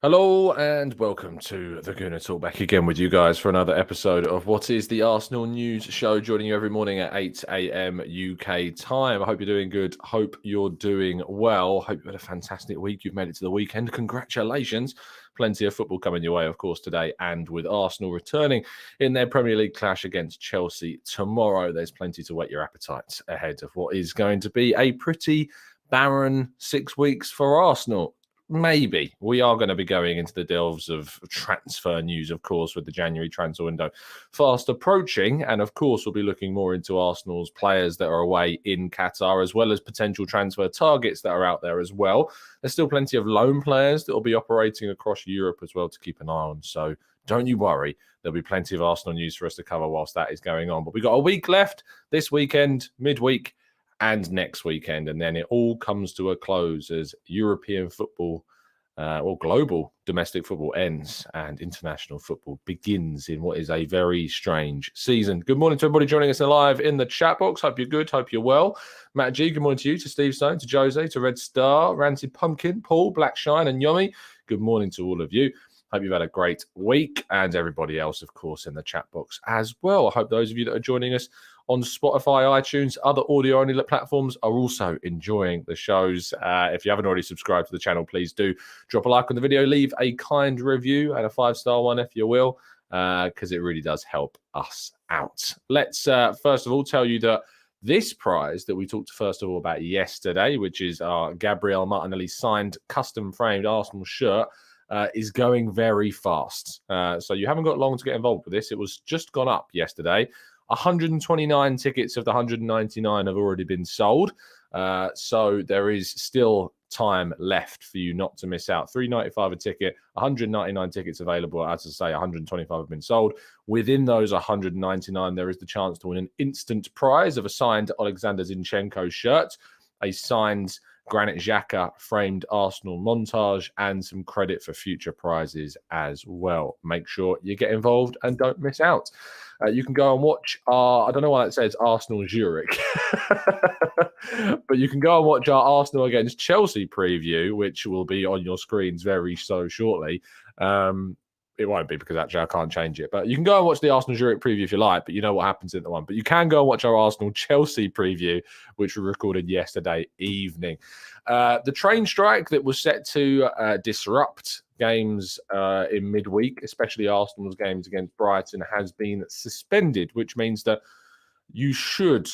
Hello and welcome to the Gooner Talk, back again with you guys for another episode of what is the Arsenal News Show, joining you every morning at 8 a.m. UK time. I hope you're doing good. Hope you're doing well. Hope you've had a fantastic week. You've made it to the weekend. Congratulations. Plenty of football coming your way, of course, today, and with Arsenal returning in their Premier League clash against Chelsea tomorrow, there's plenty to whet your appetite ahead of what is going to be a pretty barren 6 weeks for Arsenal. Maybe we are going to be going into the delves of transfer news, of course, with the January transfer window fast approaching. And of course, we'll be looking more into Arsenal's players that are away in Qatar, as well as potential transfer targets that are out there as well. There's still plenty of loan players that will be operating across Europe as well to keep an eye on. So don't you worry. There'll be plenty of Arsenal news for us to cover whilst that is going on. But we've got a week left this weekend, midweek, and next weekend, and then it all comes to a close as European football or global domestic football ends and international football begins in what is a very strange season. Good morning to everybody joining us live in the chat box. Hope you're good. Hope you're well. Matt G, good morning to you, to Steve Stone, to Jose, to Red Star, Rancid Pumpkin, Paul, Black Shine, and Yomi. Good morning to all of you. Hope you've had a great week, and everybody else, of course, in the chat box as well. I hope those of you that are joining us on Spotify, iTunes, other audio-only platforms are also enjoying the shows. If you haven't already subscribed to the channel, please do drop a like on the video, leave a kind review and a 5-star one if you will, because it really does help us out. Let's first of all tell you that this prize that we talked first of all about yesterday, which is our Gabriel Martinelli signed custom-framed Arsenal shirt, is going very fast. So you haven't got long to get involved with this. It was just gone up yesterday. 129 tickets of the 199 have already been sold. So there is still time left for you not to miss out. $3.95 a ticket, 199 tickets available. As I say, 125 have been sold. Within those 199, there is the chance to win an instant prize of a signed Alexander Zinchenko shirt, a signed Granit Xhaka framed Arsenal montage, and some credit for future prizes as well. Make sure you get involved and don't miss out. You can go and watch our, I don't know why that says Arsenal Zurich, but you can go and watch our Arsenal against Chelsea preview, which will be on your screens very so shortly. It won't be because actually I can't change it. But you can go and watch the Arsenal Zurich preview if you like, but you know what happens in the one. But you can go and watch our Arsenal Chelsea preview, which we recorded yesterday evening. The train strike that was set to disrupt games in midweek, especially Arsenal's games against Brighton, has been suspended, which means that you should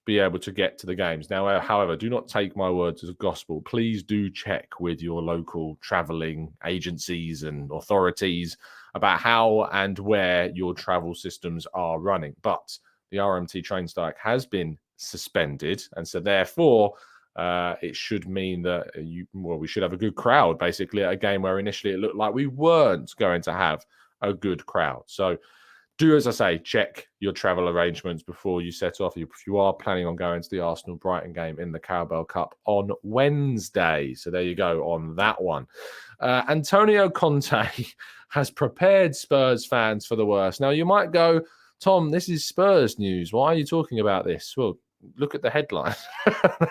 be able to get to the games. Now, however, do not take my words as gospel. Please do check with your local travelling agencies and authorities about how and where your travel systems are running. But the RMT train strike has been suspended, and so therefore it should mean that we should have a good crowd, basically, at a game where initially it looked like we weren't going to have a good crowd. So do, as I say, check your travel arrangements before you set off. If you are planning on going to the Arsenal-Brighton game in the Carabao Cup on Wednesday. So there you go on that one. Antonio Conte has prepared Spurs fans for the worst. Now, you might go, Tom, this is Spurs news. Why are you talking about this? Well, look at the headline.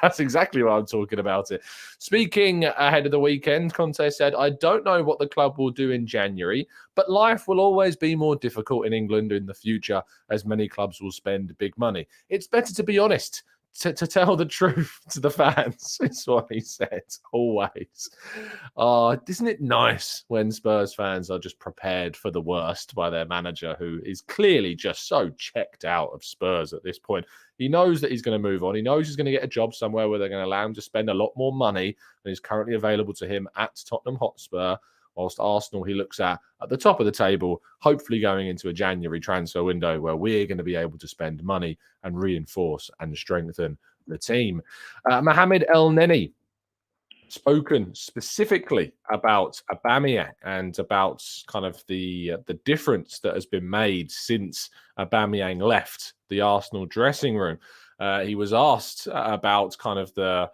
That's exactly what I'm talking about it. Speaking ahead of the weekend, Conte said, I don't know what the club will do in January, but life will always be more difficult in England in the future as many clubs will spend big money. It's better to be honest, to tell the truth to the fans, is what he said, always. Isn't it nice when Spurs fans are just prepared for the worst by their manager, who is clearly just so checked out of Spurs at this point? He knows that he's going to move on. He knows he's going to get a job somewhere where they're going to allow him to spend a lot more money than is currently available to him at Tottenham Hotspur, whilst Arsenal he looks at the top of the table, hopefully going into a January transfer window where we're going to be able to spend money and reinforce and strengthen the team. Mohamed Elneny spoken specifically about Aubameyang and about kind of the difference that has been made since Aubameyang left the Arsenal dressing room. He was asked about kind of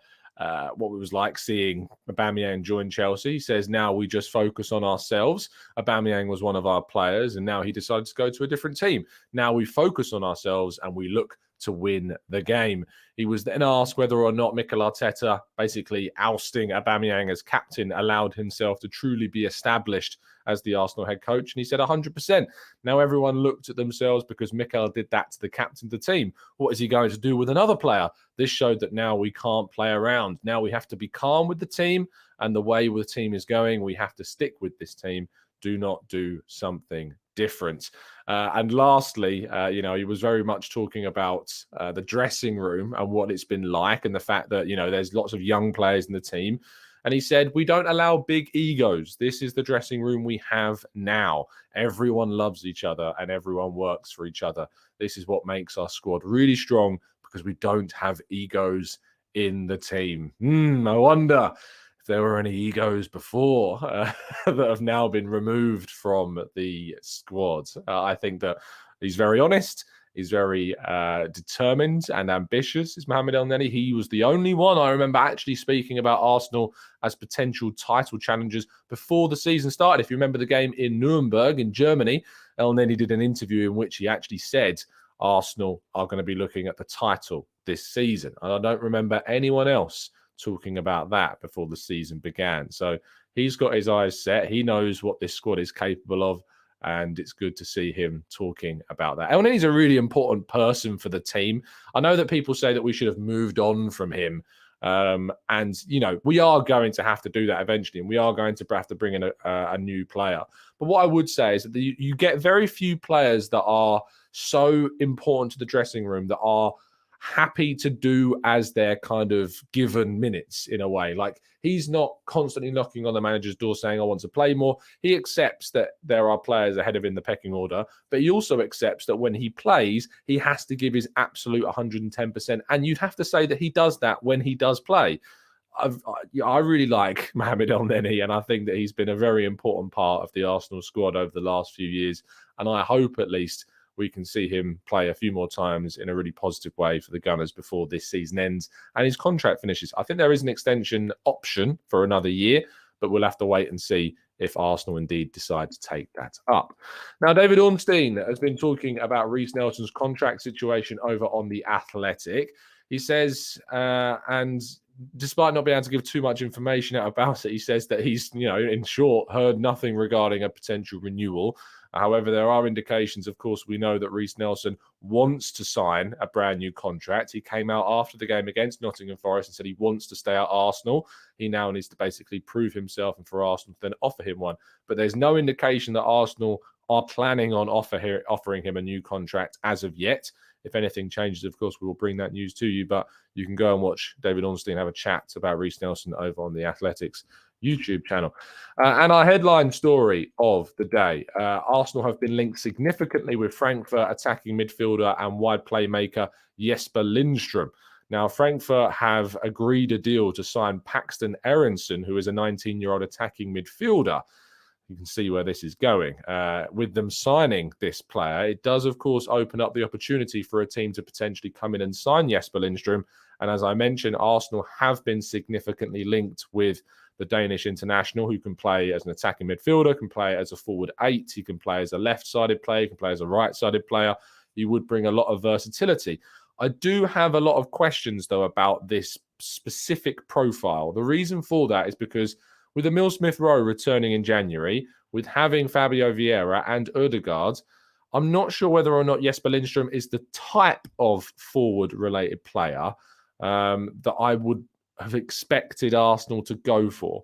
what it was like seeing Aubameyang join Chelsea. He says, now we just focus on ourselves. Aubameyang was one of our players, and now he decided to go to a different team. Now we focus on ourselves and we look to win the game. He was then asked whether or not Mikel Arteta, basically ousting Aubameyang as captain, allowed himself to truly be established as the Arsenal head coach. And he said 100%. Now everyone looked at themselves because Mikel did that to the captain of the team. What is he going to do with another player? This showed that now we can't play around. Now we have to be calm with the team, and the way the team is going, we have to stick with this team. Do not do something different. And lastly, he was very much talking about the dressing room and what it's been like, and the fact that, there's lots of young players in the team. And he said, we don't allow big egos. This is the dressing room we have now. Everyone loves each other and everyone works for each other. This is what makes our squad really strong, because we don't have egos in the team. I wonder if there were any egos before that have now been removed from the squad. I think that he's very honest. He's very determined and ambitious, is Mohamed Elneny. He was the only one I remember actually speaking about Arsenal as potential title challengers before the season started. If you remember the game in Nuremberg in Germany, Elneny did an interview in which he actually said Arsenal are going to be looking at the title this season. And I don't remember anyone else talking about that before the season began. So he's got his eyes set. He knows what this squad is capable of, and it's good to see him talking about that. Elneny's a really important person for the team. I know that people say that we should have moved on from him. We are going to have to do that eventually, and we are going to have to bring in a new player. But what I would say is that you get very few players that are so important to the dressing room, that are happy to do as their kind of given minutes in a way. Like, he's not constantly knocking on the manager's door saying, I want to play more. He accepts that there are players ahead of him in the pecking order, but he also accepts that when he plays, he has to give his absolute 110%. And you'd have to say that he does that when he does play. I really like Mohamed Elneny, and I think that he's been a very important part of the Arsenal squad over the last few years. And I hope at least we can see him play a few more times in a really positive way for the Gunners before this season ends and his contract finishes. I think there is an extension option for another year, but we'll have to wait and see if Arsenal indeed decide to take that up. Now, David Ornstein has been talking about Reiss Nelson's contract situation over on The Athletic. He says, and despite not being able to give too much information out about it, he says that he's, in short, heard nothing regarding a potential renewal. However, there are indications, of course, we know that Reiss Nelson wants to sign a brand new contract. He came out after the game against Nottingham Forest and said he wants to stay at Arsenal. He now needs to basically prove himself and for Arsenal to then offer him one. But there's no indication that Arsenal are planning on offering him a new contract as of yet. If anything changes, of course, we will bring that news to you. But you can go and watch David Ornstein have a chat about Reiss Nelson over on the Athletics YouTube channel. And our headline story of the day, Arsenal have been linked significantly with Frankfurt attacking midfielder and wide playmaker Jesper Lindstrom. Now, Frankfurt have agreed a deal to sign Paxton Aronson, who is a 19-year-old attacking midfielder. You can see where this is going. With them signing this player, it does, of course, open up the opportunity for a team to potentially come in and sign Jesper Lindstrom. And as I mentioned, Arsenal have been significantly linked with the Danish international, who can play as an attacking midfielder, can play as a forward 8, he can play as a left-sided player, he can play as a right-sided player. He would bring a lot of versatility. I do have a lot of questions, though, about this specific profile. The reason for that is because with Emil Smith-Rowe returning in January, with having Fabio Vieira and Ødegaard, I'm not sure whether or not Jesper Lindstrom is the type of forward-related player that I would have expected Arsenal to go for.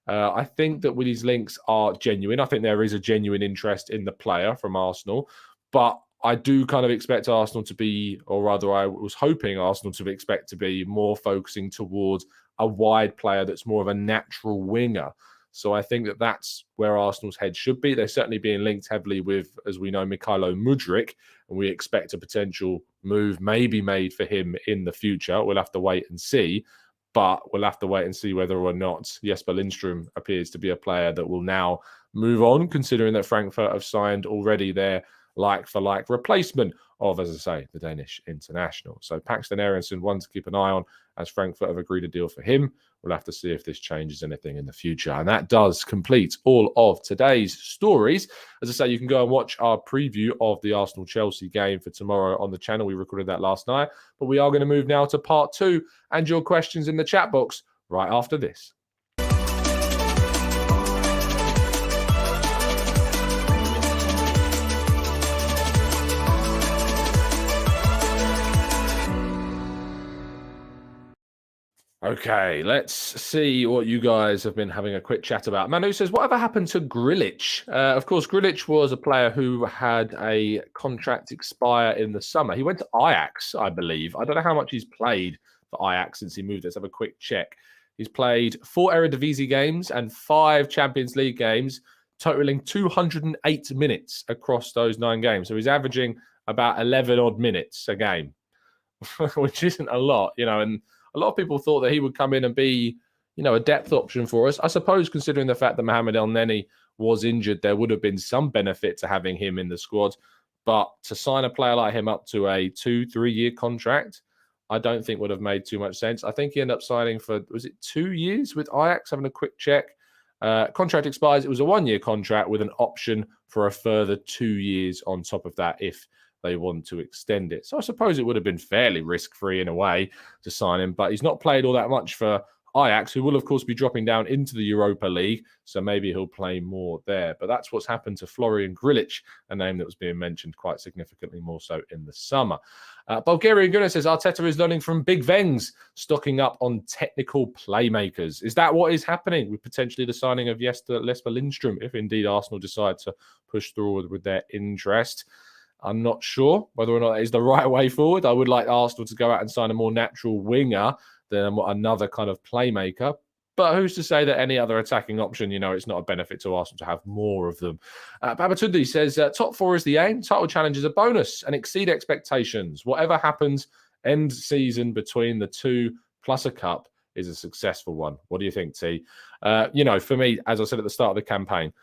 I think that with his links are genuine. I think there is a genuine interest in the player from Arsenal, but I do kind of expect Arsenal to be, or rather I was hoping Arsenal to expect to be more focusing towards a wide player that's more of a natural winger. So I think that that's where Arsenal's head should be. They're certainly being linked heavily with, as we know, Mykhailo Mudryk, and we expect a potential move may be made for him in the future. We'll have to wait and see. But we'll have to wait and see whether or not Jesper Lindstrom appears to be a player that will now move on, considering that Frankfurt have signed already their like-for-like replacement of, as I say, the Danish international. So Paxton Aronson, one to keep an eye on, as Frankfurt have agreed a deal for him. we'll have to see if this changes anything in the future. And that does complete all of today's stories. As I say, you can go and watch our preview of the Arsenal-Chelsea game for tomorrow on the channel. We recorded that last night. But we are going to move now to part 2 and your questions in the chat box right after this. Okay, let's see what you guys have been having a quick chat about. Manu says, whatever happened to Grealish? Of course, Grealish was a player who had a contract expire in the summer. He went to Ajax, I believe. I don't know how much he's played for Ajax since he moved. Let's have a quick check. He's played 4 Eredivisie games and 5 Champions League games, totaling 208 minutes across those 9 games. So he's averaging about 11 odd minutes a game, which isn't a lot, and a lot of people thought that he would come in and be, a depth option for us. I suppose considering the fact that Mohamed Elneny was injured, there would have been some benefit to having him in the squad. But to sign a player like him up to a 2-3 year contract, I don't think would have made too much sense. I think he ended up signing for, was it 2 years with Ajax? Having a quick check. Contract expires. It was a 1 year contract with an option for a further 2 years on top of that if they want to extend it. So I suppose it would have been fairly risk-free in a way to sign him, but he's not played all that much for Ajax, who will, of course, be dropping down into the Europa League, so maybe he'll play more there. But that's what's happened to Florian Grilic, a name that was being mentioned quite significantly more so in the summer. Bulgarian Gooner says, Arteta is learning from Big Vengs, stocking up on technical playmakers. Is that what is happening with potentially the signing of Jesper Lindstrom, if indeed Arsenal decide to push through with their interest? I'm not sure whether or not that is the right way forward. I would like Arsenal to go out and sign a more natural winger than another kind of playmaker. But who's to say that any other attacking option, it's not a benefit to Arsenal to have more of them. Babatunde says, top 4 is the aim. Title challenge is a bonus and exceed expectations. Whatever happens, end season between the 2 plus a cup is a successful one. What do you think, T? For me, as I said at the start of the campaign,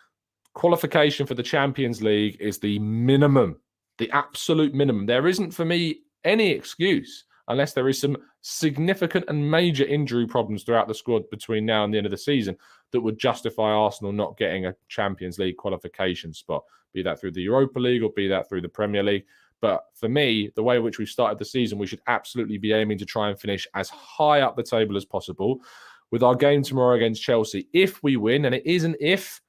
qualification for the Champions League is the minimum. The absolute minimum. There isn't, for me, any excuse unless there is some significant and major injury problems throughout the squad between now and the end of the season that would justify Arsenal not getting a Champions League qualification spot, be that through the Europa League or be that through the Premier League. But for me, the way in which we've started the season, we should absolutely be aiming to try and finish as high up the table as possible. With our game tomorrow against Chelsea, if we win, and it is an if,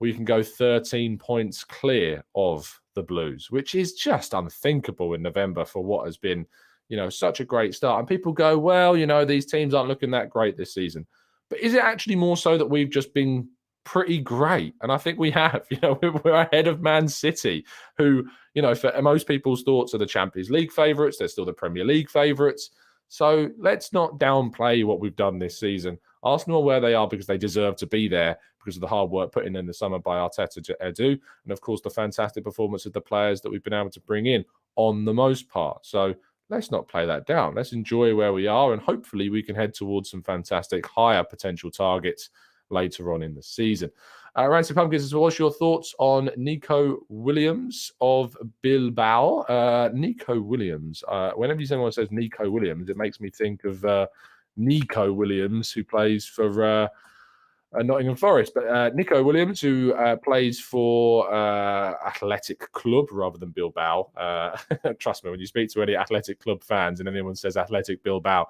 we can go 13 points clear of the Blues, which is just unthinkable in November for what has been, such a great start. And people go, well, these teams aren't looking that great this season. But is it actually more so that we've just been pretty great? And I think we have. We're ahead of Man City, who, for most people's thoughts are the Champions League favourites. They're still the Premier League favourites. So let's not downplay what we've done this season. Arsenal are where they are because they deserve to be there because of the hard work put in the summer by Arteta to Edu, and of course the fantastic performance of the players that we've been able to bring in on the most part. So let's not play that down. Let's enjoy where we are, and hopefully we can head towards some fantastic higher potential targets later on in the season. Rancy Pumpkins says, what's your thoughts on Nico Williams of Bilbao? Nico Williams. Whenever someone says Nico Williams, it makes me think of Nico Williams, who plays for Nottingham Forest. But Nico Williams, who plays for Athletic Club rather than Bilbao. Trust me, when you speak to any Athletic Club fans and anyone says Athletic Bilbao,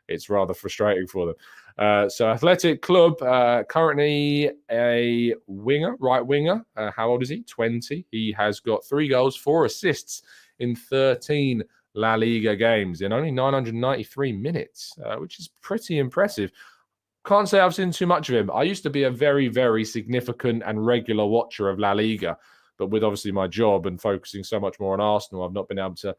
it's rather frustrating for them. So Athletic Club, currently a winger, right winger. How old is he? 20. He has got 3 goals, 4 assists in 13 La Liga games in only 993 minutes, which is pretty impressive. Can't say I've seen too much of him. I used to be a very, very significant and regular watcher of La Liga, but with obviously my job and focusing so much more on Arsenal, I've not been able to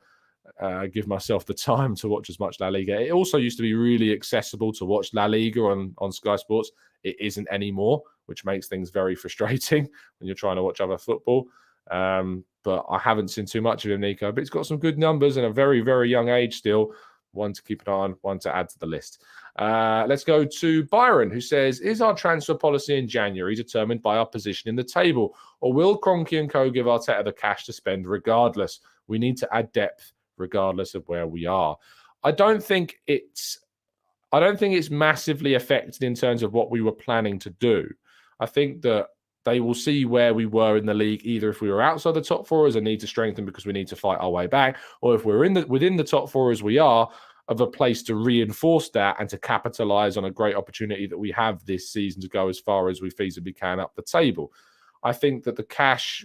give myself the time to watch as much La Liga. It also used to be really accessible to watch La Liga on Sky Sports. It isn't anymore, which makes things very frustrating when you're trying to watch other football. But I haven't seen too much of him, Nico. But he's got some good numbers and a very, very young age still. One to keep an eye on, one to add to the list. Let's go to Byron, who says, is our transfer policy in January determined by our position in the table? Or will Kroenke and co give Arteta the cash to spend regardless? We need to add depth regardless of where we are. I don't think it's I don't think it's massively affected in terms of what we were planning to do. I think that they will see where we were in the league, either if we were outside the top four as a need to strengthen because we need to fight our way back, or if we're within the top four as we are, of a place to reinforce that and to capitalise on a great opportunity that we have this season to go as far as we feasibly can up the table. I think that the cash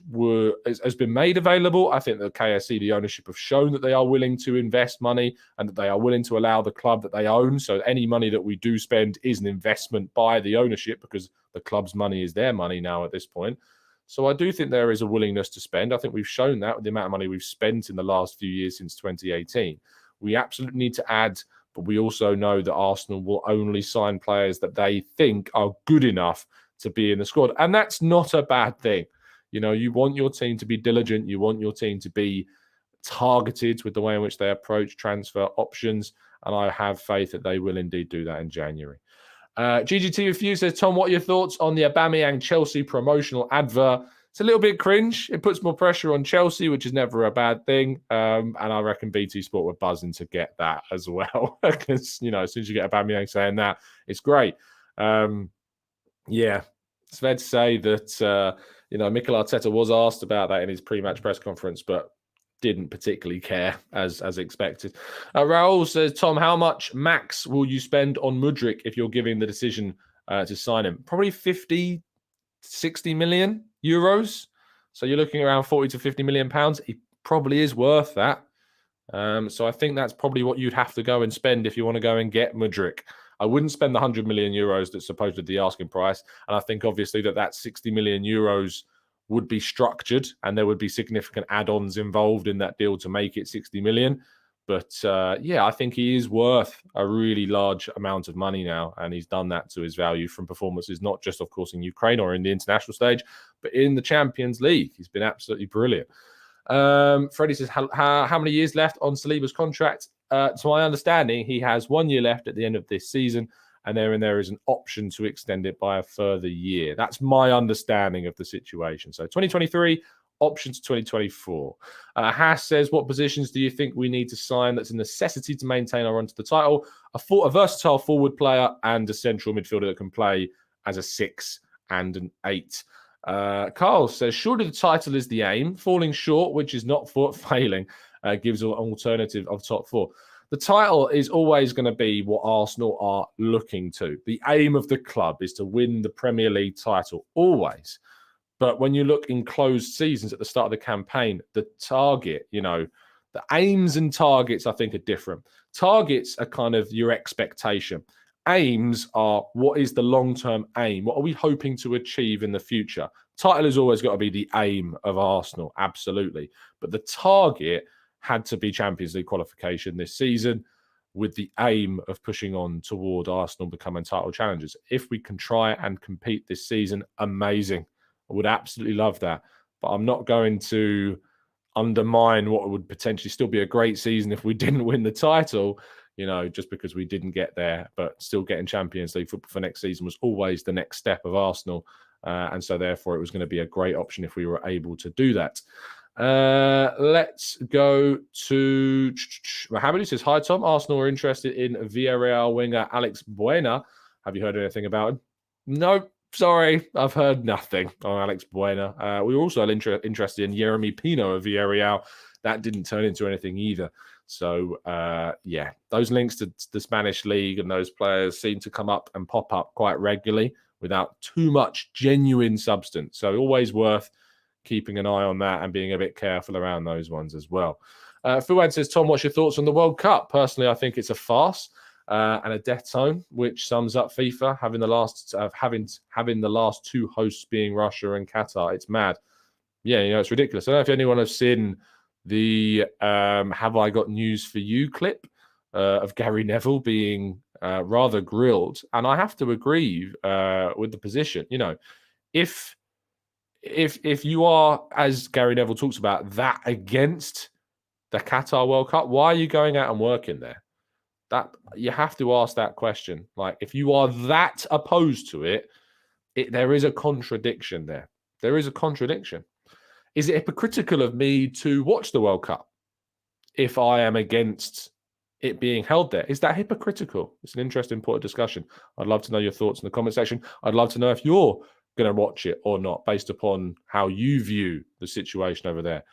has been made available. I think that KSC, the ownership, have shown that they are willing to invest money and that they are willing to allow the club that they own. So any money that we do spend is an investment by the ownership because the club's money is their money now at this point. So I do think there is a willingness to spend. I think we've shown that with the amount of money we've spent in the last few years since 2018. We absolutely need to add, but we also know that Arsenal will only sign players that they think are good enough to be in the squad. And that's not a bad thing. You know, you want your team to be diligent. You want your team to be targeted with the way in which they approach transfer options. And I have faith that they will indeed do that in January. GGT Review says, Tom, what are your thoughts on the Aubameyang Chelsea promotional advert? It's a little bit cringe. It puts more pressure on Chelsea, which is never a bad thing. And I reckon BT Sport were buzzing to get that as well. Because, you know, as soon as you get Aubameyang saying that, it's great. Yeah, it's fair to say that, Mikel Arteta was asked about that in his pre-match press conference, but didn't particularly care as expected. Raul says, Tom, how much max will you spend on Mudryk if you're giving the decision to sign him? Probably 50, 60 million euros. So you're looking around 40 to 50 million pounds. He probably is worth that. So I think that's probably what you'd have to go and spend if you want to go and get Mudryk. I wouldn't spend the 100 million euros that's supposedly the asking price. And I think obviously that 60 million euros would be structured and there would be significant add-ons involved in that deal to make it 60 million. But I think he is worth a really large amount of money now. And he's done that to his value from performances, not just, of course, in Ukraine or in the international stage, but in the Champions League. He's been absolutely brilliant. Freddie says, how many years left on Saliba's contract? To my understanding, he has 1 year left at the end of this season, and there is an option to extend it by a further year. That's my understanding of the situation. So 2023, option to 2024. Haas says, what positions do you think we need to sign that's a necessity to maintain our run to the title? A versatile forward player and a central midfielder that can play as a 6 and an 8. Carl says, surely the title is the aim. Falling short, which is not failing, gives an alternative of top 4. The title is always going to be what Arsenal are looking to. The aim of the club is to win the Premier League title, always. But when you look in closed seasons at the start of the campaign, the target, the aims and targets, I think, are different. Targets are kind of your expectation. Aims are what is the long-term aim? What are we hoping to achieve in the future? Title has always got to be the aim of Arsenal, absolutely. But the target had to be Champions League qualification this season with the aim of pushing on toward Arsenal becoming title challengers. If we can try and compete this season, amazing. I would absolutely love that. But I'm not going to undermine what would potentially still be a great season if we didn't win the title, just because we didn't get there. But still getting Champions League football for next season was always the next step of Arsenal. And so therefore it was going to be a great option if we were able to do that. Let's go to Mohamed, who says, hi, Tom. Arsenal are interested in Villarreal winger Alex Buena. Have you heard anything about him? No, sorry. I've heard nothing on Alex Buena. We were also interested in Jeremy Pino of Villarreal. That didn't turn into anything either. So, those links to the Spanish league and those players seem to come up and pop up quite regularly without too much genuine substance. So always worth keeping an eye on that and being a bit careful around those ones as well. Fuad says, Tom, what's your thoughts on the World Cup? Personally, I think it's a farce and a death zone, which sums up FIFA having the last two hosts being Russia and Qatar. It's mad. Yeah, it's ridiculous. I don't know if anyone has seen the Have I Got News For You clip of Gary Neville being rather grilled. And I have to agree with the position. If you are, as Gary Neville talks about, that against the Qatar World Cup, why are you going out and working there? That you have to ask that question. Like, if you are that opposed to it, there is a contradiction there. There is a contradiction. Is it hypocritical of me to watch the World Cup if I am against it being held there. Is that hypocritical? It's an interesting point of discussion. I'd love to know your thoughts in the comment section. I'd love to know if you're going to watch it or not, based upon how you view the situation over there.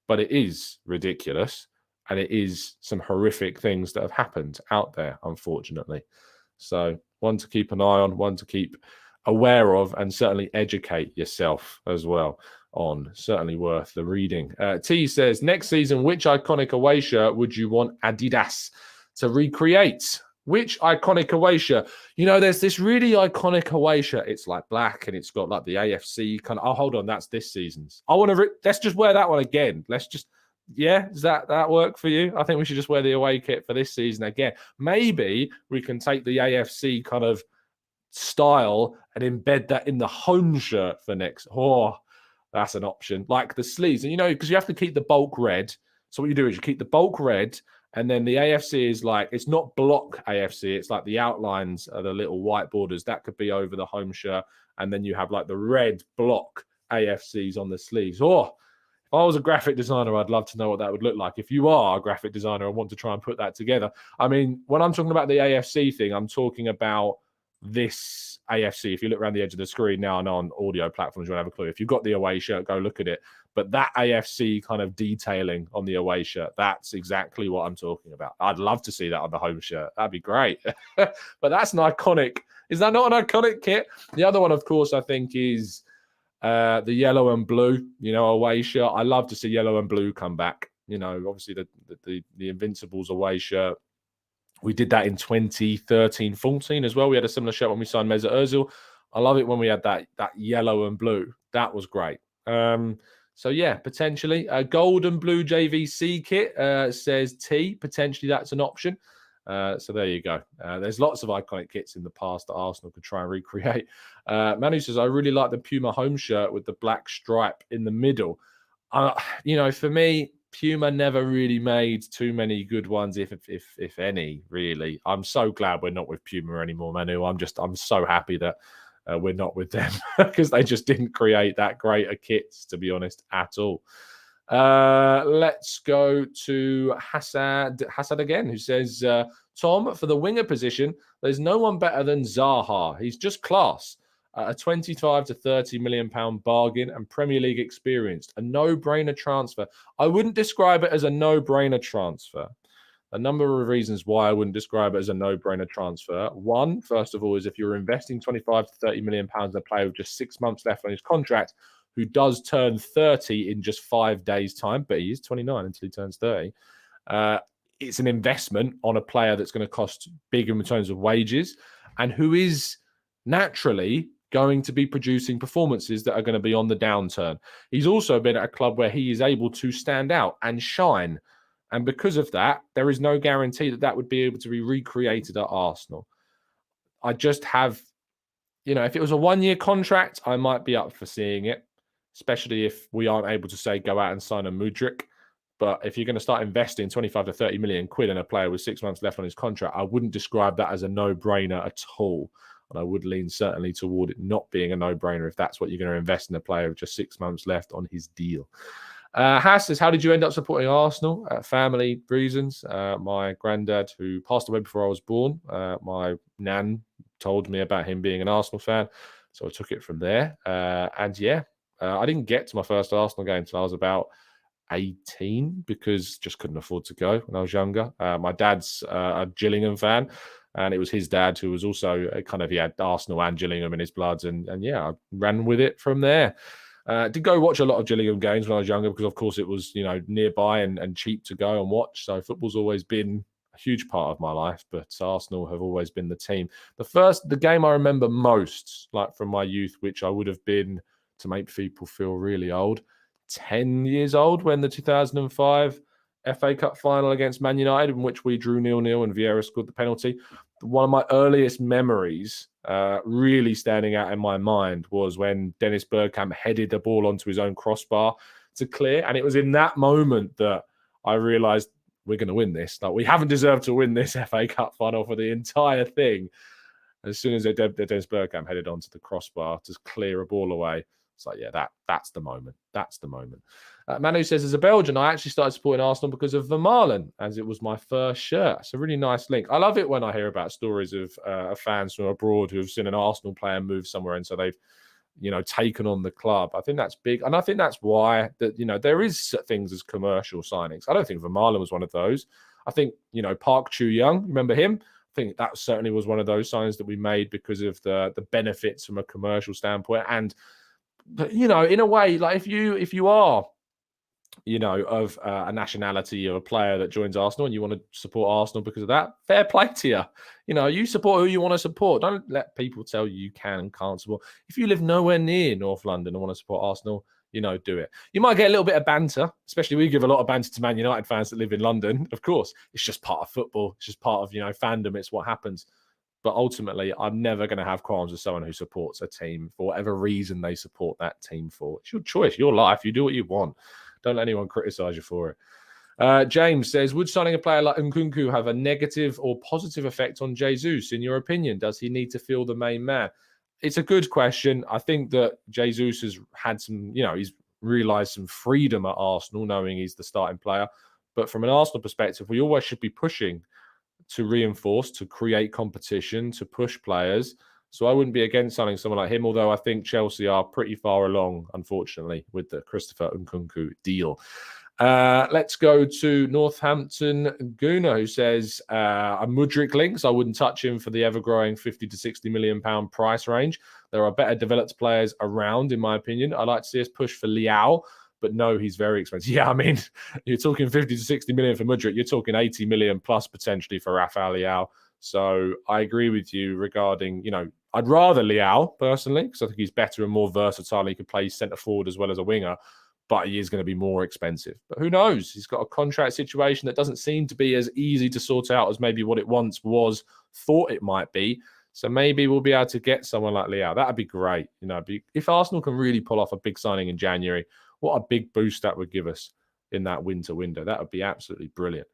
But it is ridiculous, and it is some horrific things that have happened out there, unfortunately. So one to keep an eye on, one to keep aware of, and certainly educate yourself as well on. Certainly worth the reading. T says, next season, which iconic away shirt would you want Adidas to recreate? Which iconic away shirt? You know, there's this really iconic away shirt. It's like black and it's got like the AFC kind of. Oh, hold on, that's this season's. I want to. Let's just wear that one again. Let's just. Yeah, does that work for you? I think we should just wear the away kit for this season again. Maybe we can take the AFC kind of style and embed that in the home shirt for next. Oh, that's an option. Like the sleeves, and you know, because you have to keep the bulk red. So what you do is you keep the bulk red. And then the AFC is like, it's not block AFC. It's like the outlines are the little white borders. That could be over the home shirt. And then you have like the red block AFCs on the sleeves. Oh, if I was a graphic designer, I'd love to know what that would look like. If you are a graphic designer and want to try and put that together. I mean, when I'm talking about the AFC thing, I'm talking about this AFC. If you look around the edge of the screen now, I know on audio platforms, you won't have a clue. If you've got the away shirt, go look at it. But that AFC kind of detailing on the away shirt, that's exactly what I'm talking about. I'd love to see that on the home shirt. That'd be great. But that's an iconic. Is that not an iconic kit? The other one, of course, I think is the yellow and blue, you know, away shirt. I love to see yellow and blue come back. You know, obviously the Invincibles away shirt. We did that in 2013-14 as well. We had a similar shirt when we signed Mesut Ozil. I love it when we had that yellow and blue. That was great. So, yeah, potentially. A gold and blue JVC kit, says T. Potentially that's an option. So there you go. There's lots of iconic kits in the past that Arsenal could try and recreate. Manu says, I really like the Puma home shirt with the black stripe in the middle. You know, for me, Puma never really made too many good ones, if any, really. I'm so glad we're not with Puma anymore, Manu. I'm so happy that we're not with them because they just didn't create that great a kits, to be honest, at all. Let's go to Hassad again, who says, Tom, for the winger position, there's no one better than Zaha. He's just class. A 25 to 30 million pound bargain and Premier League experienced. A no-brainer transfer. I wouldn't describe it as a no-brainer transfer. A number of reasons why I wouldn't describe it as a no-brainer transfer. One, first of all, is if you're investing 25 to 30 million pounds in a player with just 6 months left on his contract, who does turn 30 in just 5 days' time, but he is 29 until he turns 30. It's an investment on a player that's going to cost big in terms of wages and who is naturally going to be producing performances that are going to be on the downturn. He's also been at a club where he is able to stand out and shine. And because of that, there is no guarantee that would be able to be recreated at Arsenal. I just have, you know, if it was a 1-year contract, I might be up for seeing it, especially if we aren't able to say go out and sign a Mudryk. But if you're going to start investing 25 to 30 million quid in a player with 6 months left on his contract, I wouldn't describe that as a no-brainer at all. And I would lean certainly toward it not being a no-brainer if that's what you're going to invest in a player with just 6 months left on his deal. Haas says, how did you end up supporting Arsenal? Family reasons. My granddad, who passed away before I was born, my nan told me about him being an Arsenal fan. So I took it from there. I didn't get to my first Arsenal game until I was about 18 because just couldn't afford to go when I was younger. My dad's a Gillingham fan. And it was his dad who was also he had Arsenal and Gillingham in his bloods. And I ran with it from there. Did go watch a lot of Gillingham games when I was younger because, of course, it was, nearby and cheap to go and watch. So football's always been a huge part of my life, but Arsenal have always been the team. The game I remember most, like from my youth, which I would have been, to make people feel really old, 10 years old when the 2005 FA Cup final against Man United, in which we drew 0-0 and Vieira scored the penalty. One of my earliest memories, really standing out in my mind, was when Dennis Bergkamp headed the ball onto his own crossbar to clear. And it was in that moment that I realised we're going to win this. Like, we haven't deserved to win this FA Cup final for the entire thing. As soon as Dennis Bergkamp headed onto the crossbar to clear a ball away, It's like, yeah, that's the moment. That's the moment. Manu says, as a Belgian, I actually started supporting Arsenal because of Vermaelen, as it was my first shirt. It's a really nice link. I love it when I hear about stories of fans from abroad who have seen an Arsenal player move somewhere, and so they've, taken on the club. I think that's big. And I think that's why that, there is things as commercial signings. I don't think Vermaelen was one of those. I think, Park Chu-young, remember him? I think that certainly was one of those signs that we made because of the benefits from a commercial standpoint. And, in a way, like if you are, of a nationality or a player that joins Arsenal and you want to support Arsenal because of that, fair play to you. You support who you want to support. Don't let people tell you can and can't support. If you live nowhere near North London and want to support Arsenal, do it. You might get a little bit of banter, especially we give a lot of banter to Man United fans that live in London. Of course, it's just part of football. It's just part of, fandom. It's what happens. But ultimately, I'm never going to have qualms with someone who supports a team for whatever reason they support that team for. It's your choice, your life. You do what you want. Don't let anyone criticize you for it. James says, would signing a player like Nkunku have a negative or positive effect on Jesus, in your opinion? Does he need to feel the main man? It's a good question. I think that Jesus has had some, he's realised some freedom at Arsenal, knowing he's the starting player. But from an Arsenal perspective, we always should be pushing to reinforce, to create competition, to push players. So I wouldn't be against signing someone like him, although I think Chelsea are pretty far along, unfortunately, with the Christopher Nkunku deal. Let's go to Northampton Gooner, who says, a Mudryk links. I wouldn't touch him for the ever-growing 50 to 60 million pound price range. There are better developed players around, in my opinion. I'd like to see us push for Liao, but no, he's very expensive. Yeah, I mean, you're talking 50 to 60 million for Mudryk. You're talking 80 million plus potentially for Rafael Liao. So I agree with you regarding, I'd rather Liao personally, because I think he's better and more versatile. He could play centre forward as well as a winger, but he is going to be more expensive. But who knows? He's got a contract situation that doesn't seem to be as easy to sort out as maybe what it once was thought it might be. So maybe we'll be able to get someone like Liao. That'd be great. If Arsenal can really pull off a big signing in January, what a big boost that would give us in that winter window. That would be absolutely brilliant.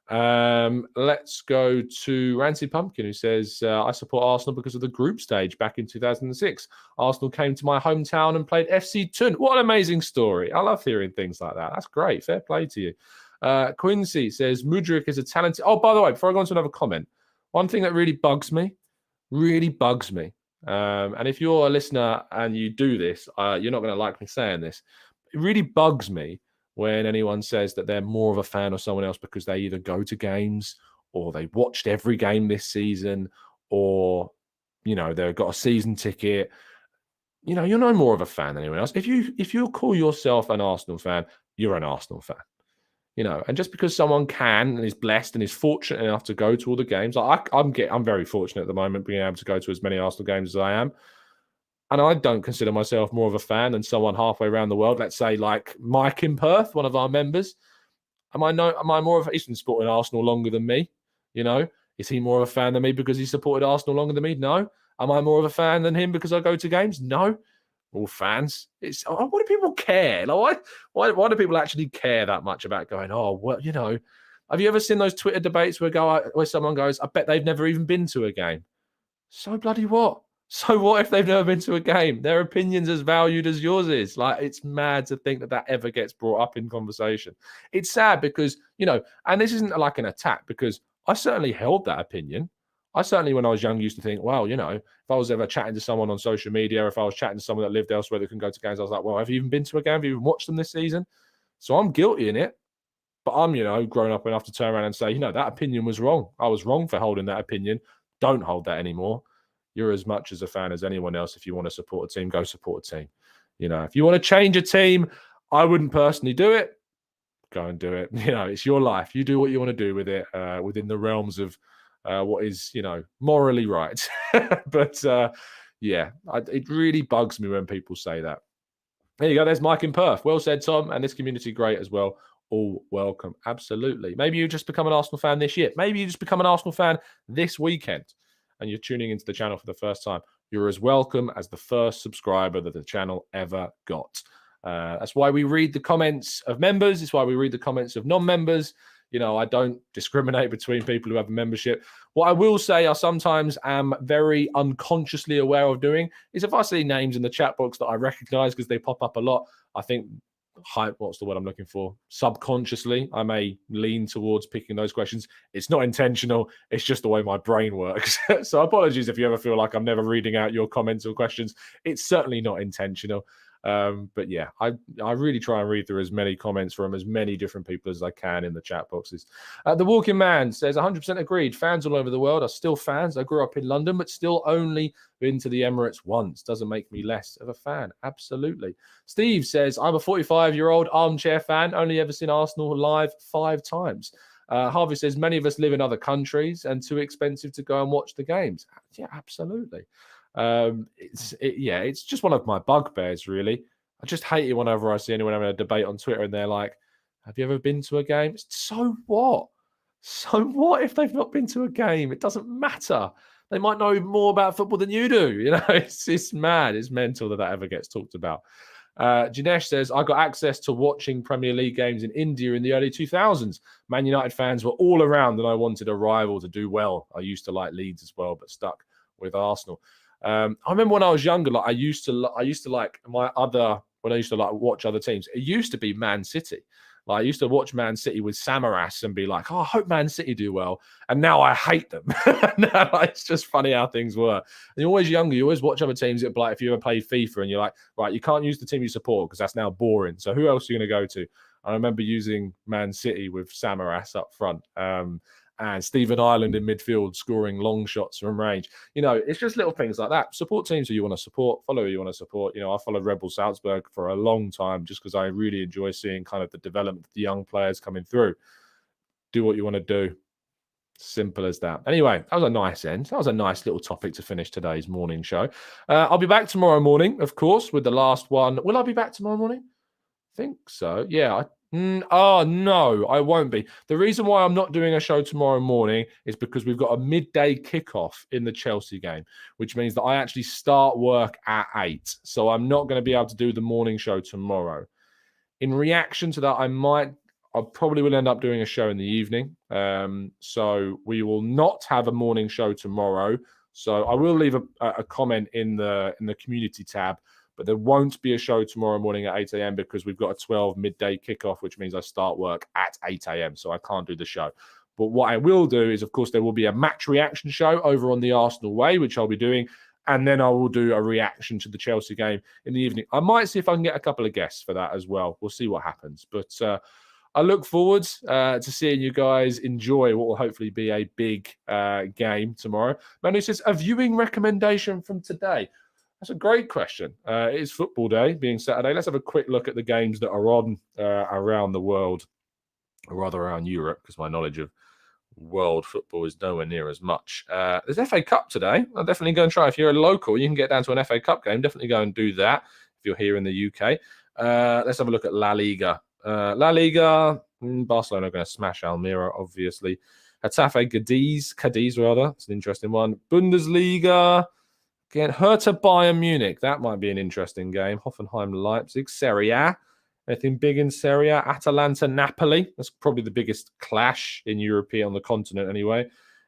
Let's go to Rancy Pumpkin, who says, I support Arsenal because of the group stage back in 2006. Arsenal came to my hometown and played FC Thun. What an amazing story. I love hearing things like that. That's great. Fair play to you. Quincy says, Mudryk is a talented... Oh, by the way, before I go on to another comment, one thing that really bugs me, and if you're a listener and you do this, you're not going to like me saying this. It really bugs me when anyone says that they're more of a fan of someone else because they either go to games or they watched every game this season, or, they've got a season ticket. You're no more of a fan than anyone else. If you call yourself an Arsenal fan, you're an Arsenal fan. And just because someone can and is blessed and is fortunate enough to go to all the games, I'm very fortunate at the moment being able to go to as many Arsenal games as I am. And I don't consider myself more of a fan than someone halfway around the world. Let's say like Mike in Perth, one of our members. Am I more of he's been supporting Arsenal longer than me? Is he more of a fan than me because he supported Arsenal longer than me? No. Am I more of a fan than him because I go to games? No. All fans. Why do people care? Like, why do people actually care that much about going, oh, well, have you ever seen those Twitter debates where someone goes, I bet they've never even been to a game? So bloody what? So what if they've never been to a game? Their opinion's as valued as yours is. Like, it's mad to think that ever gets brought up in conversation. It's sad because, and this isn't like an attack, because I certainly held that opinion. I certainly, when I was young, used to think, well, if I was ever chatting to someone on social media, if I was chatting to someone that lived elsewhere that can go to games, I was like, well, have you even been to a game? Have you even watched them this season? So I'm guilty in it. But I'm, grown up enough to turn around and say, that opinion was wrong. I was wrong for holding that opinion. Don't hold that anymore. You're as much as a fan as anyone else. If you want to support a team, go support a team. If you want to change a team, I wouldn't personally do it. Go and do it. It's your life. You do what you want to do with it within the realms of what is, morally right. But it really bugs me when people say that. There you go. There's Mike in Perth. Well said, Tom. And this community, great as well. All welcome. Absolutely. Maybe you just become an Arsenal fan this year. Maybe you just become an Arsenal fan this weekend and you're tuning into the channel for the first time. You're as welcome as the first subscriber that the channel ever got. That's why we read the comments of members. It's why we read the comments of non-members. I don't discriminate between people who have a membership. What I will say I sometimes am very unconsciously aware of doing is if I see names in the chat box that I recognize because they pop up a lot, I think, what's the word I'm looking for? Subconsciously, I may lean towards picking those questions. It's not intentional. It's just the way my brain works. So apologies if you ever feel like I'm never reading out your comments or questions. It's certainly not intentional. But yeah, I really try and read through as many comments from as many different people as I can in the chat boxes. The Walking Man says 100% agreed. Fans all over the world are still fans. I grew up in London, but still only been to the Emirates once. Doesn't make me less of a fan. Absolutely. Steve says, I'm a 45-year-old armchair fan. Only ever seen Arsenal live 5 times. Harvey says, many of us live in other countries and too expensive to go and watch the games. Yeah, absolutely. It's just one of my bugbears, really. I just hate it whenever I see anyone having a debate on Twitter and they're like, have you ever been to a game? So what? So what if they've not been to a game? It doesn't matter. They might know more about football than you do. It's mad. It's mental that ever gets talked about. Janesh says, I got access to watching Premier League games in India in the early 2000s. Man United fans were all around and I wanted a rival to do well. I used to like Leeds as well, but stuck with Arsenal. I remember when I was younger, I used to like watch other teams. It used to be Man City. I used to watch Man City with Samaras and be like, I hope Man City do well. And now I hate them. It's just funny how things were. And you're always younger. You always watch other teams. It'd be like if you ever played FIFA and you're like, right, you can't use the team you support because that's now boring. So who else are you going to go to? I remember using Man City with Samaras up front. And Stephen Ireland in midfield scoring long shots from range. It's just little things like that. Support teams who you want to support, follow who you want to support. I followed Red Bull Salzburg for a long time just because I really enjoy seeing kind of the development of the young players coming through. Do what you want to do. Simple as that. Anyway, that was a nice end. That was a nice little topic to finish today's morning show. I'll be back tomorrow morning, of course, with the last one. Will I be back tomorrow morning? I think so. Yeah, no, I won't be. The reason why I'm not doing a show tomorrow morning is because we've got a midday kickoff in the Chelsea game, which means that I actually start work at 8. So I'm not going to be able to do the morning show tomorrow. In reaction to that, I probably will end up doing a show in the evening. So we will not have a morning show tomorrow. So I will leave a comment in the community tab. But there won't be a show tomorrow morning at 8 a.m. because we've got a 12 midday kickoff, which means I start work at 8 a.m. So I can't do the show. But what I will do is, of course, there will be a match reaction show over on the Arsenal Way, which I'll be doing. And then I will do a reaction to the Chelsea game in the evening. I might see if I can get a couple of guests for that as well. We'll see what happens. But I look forward to seeing you guys enjoy what will hopefully be a big game tomorrow. Manu says, a viewing recommendation from today. That's a great question. It is football day, being Saturday. Let's have a quick look at the games that are on around the world, or rather around Europe, because my knowledge of world football is nowhere near as much. There's FA Cup today. I'll definitely go and try. If you're a local, you can get down to an FA Cup game. Definitely go and do that if you're here in the UK. Let's have a look at La Liga. Barcelona are going to smash Almira, obviously. Getafe Cadiz, rather. It's an interesting one. Bundesliga. Again, Hertha Bayern Munich. That might be an interesting game. Hoffenheim Leipzig. Serie A. Anything big in Serie A? Atalanta Napoli. That's probably the biggest clash in Europe on the continent anyway.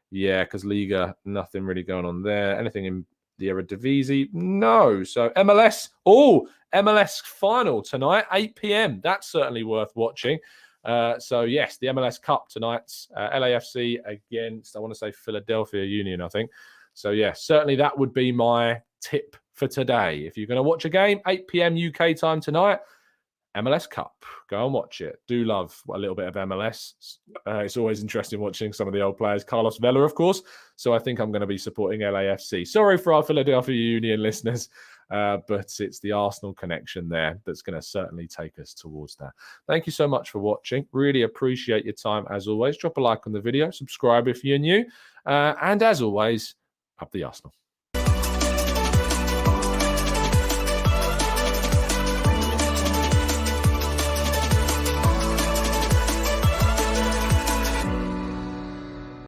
Yeah, because Liga, nothing really going on there. Anything in the Eredivisie? No. So MLS. Oh, MLS final tonight, 8 p.m. That's certainly worth watching. So yes, the MLS Cup tonight's LAFC against, I want to say Philadelphia Union, I think. So yeah, certainly that would be my tip for today. If you're going to watch a game, 8 p.m. UK time tonight, MLS Cup. Go and watch it. Do love a little bit of MLS. It's always interesting watching some of the old players. Carlos Vela, of course. So I think I'm going to be supporting LAFC. Sorry for our Philadelphia Union listeners, but it's the Arsenal connection there that's going to certainly take us towards that. Thank you so much for watching. Really appreciate your time as always. Drop a like on the video. Subscribe if you're new. And as always, up the Arsenal.